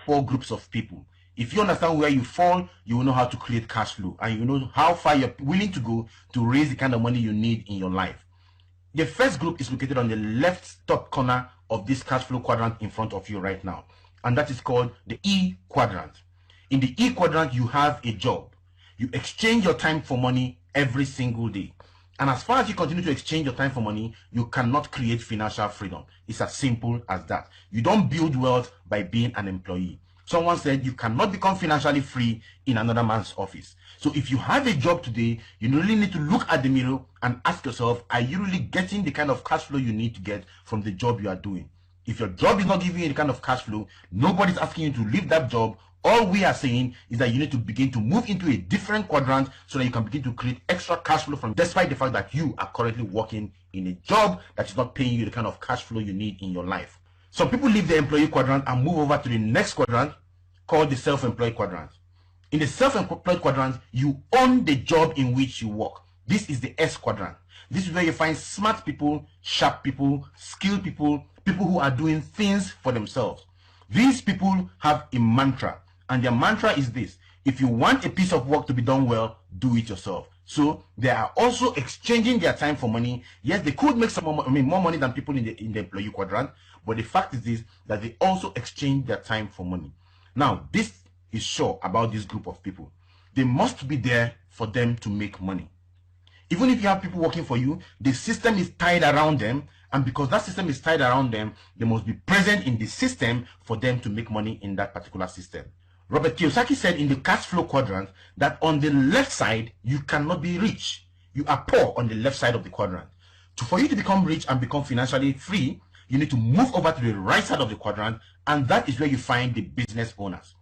four groups of people. If you understand where you fall, you will know how to create cash flow, and you know how far you're willing to go to raise the kind of money you need in your life. The first group is located on the left top corner of this cash flow quadrant in front of you right now, and that is called the E quadrant. In the E quadrant, you have a job. You exchange your time for money every single day. And as far as you continue to exchange your time for money, you cannot create financial freedom. It's as simple as that. You don't build wealth by being an employee. Someone said you cannot become financially free in another man's office. So if you have a job today, you really need to look at the mirror and ask yourself, are you really getting the kind of cash flow you need to get from the job you are doing? If your job is not giving you the kind of cash flow, nobody's asking you to leave that job. All we are saying is that you need to begin to move into a different quadrant so that you can begin to create extra cash flow from, despite the fact that you are currently working in a job that is not paying you the kind of cash flow you need in your life. Some people leave the employee quadrant and move over to the next quadrant called the self-employed quadrant. In the self-employed quadrant, you own the job in which you work. This is the S quadrant. This is where you find smart people, sharp people, skilled people, people who are doing things for themselves. These people have a mantra, and their mantra is this: if you want a piece of work to be done well, do it yourself. So they are also exchanging their time for money. Yes, they could make some more money than people in the employee quadrant, but the fact is this, that they also exchange their time for money. Now, this is sure about this group of people. They must be there for them to make money. Even if you have people working for you, the system is tied around them, and because that system is tied around them, they must be present in the system for them to make money in that particular system. Robert Kiyosaki said in the cash flow quadrant that on the left side, you cannot be rich. You are poor on the left side of the quadrant. For you to become rich and become financially free, you need to move over to the right side of the quadrant, and that is where you find the business owners.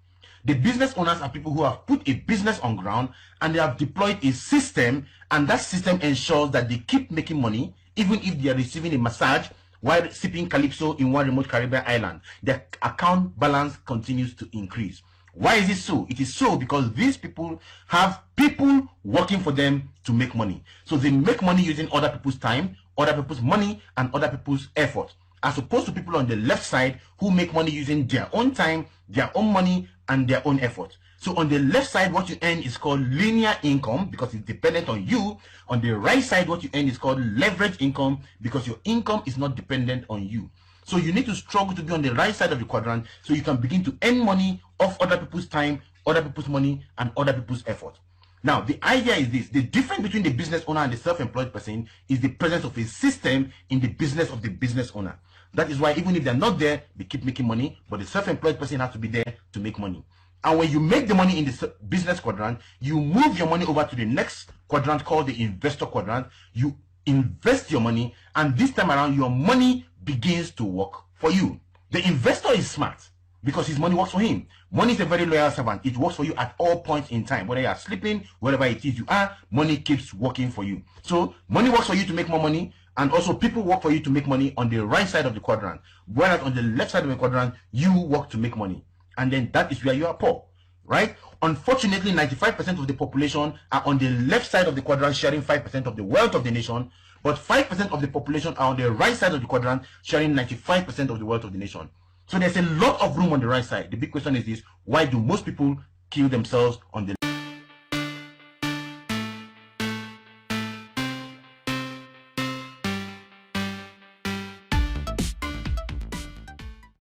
The business owners are people who have put a business on ground and they have deployed a system, and that system ensures that they keep making money even if they are receiving a massage while sipping calypso in one remote Caribbean island. Their account balance continues to increase. Why is it so? It is so because these people have people working for them to make money. So they make money using other people's time, other people's money, and other people's effort, as opposed to people on the left side who make money using their own time, their own money, and their own effort. So on the left side, what you earn is called linear income because it's dependent on you. On the right side, what you earn is called leverage income because your income is not dependent on you. So you need to struggle to be on the right side of the quadrant so you can begin to earn money off other people's time, other people's money, and other people's effort. Now, the idea is this: the difference between the business owner and the self-employed person is the presence of a system in the business of the business owner. That is why even if they're not there, they keep making money, but the self-employed person has to be there to make money. And when you make the money in the business quadrant, you move your money over to the next quadrant called the investor quadrant. You invest your money, and this time around, your money begins to work for you. The investor is smart because his money works for him. Money is a very loyal servant. It works for you at all points in time. Whether you are sleeping, wherever it is you are, money keeps working for you. So money works for you to make more money, and also people work for you to make money on the right side of the quadrant. Whereas on the left side of the quadrant, you work to make money. And then that is where you are poor, right? Unfortunately, 95% of the population are on the left side of the quadrant, sharing 5% of the wealth of the nation, but 5% of the population are on the right side of the quadrant, sharing 95% of the wealth of the nation. So there's a lot of room on the right side. The big question is this: why do most people kill themselves on the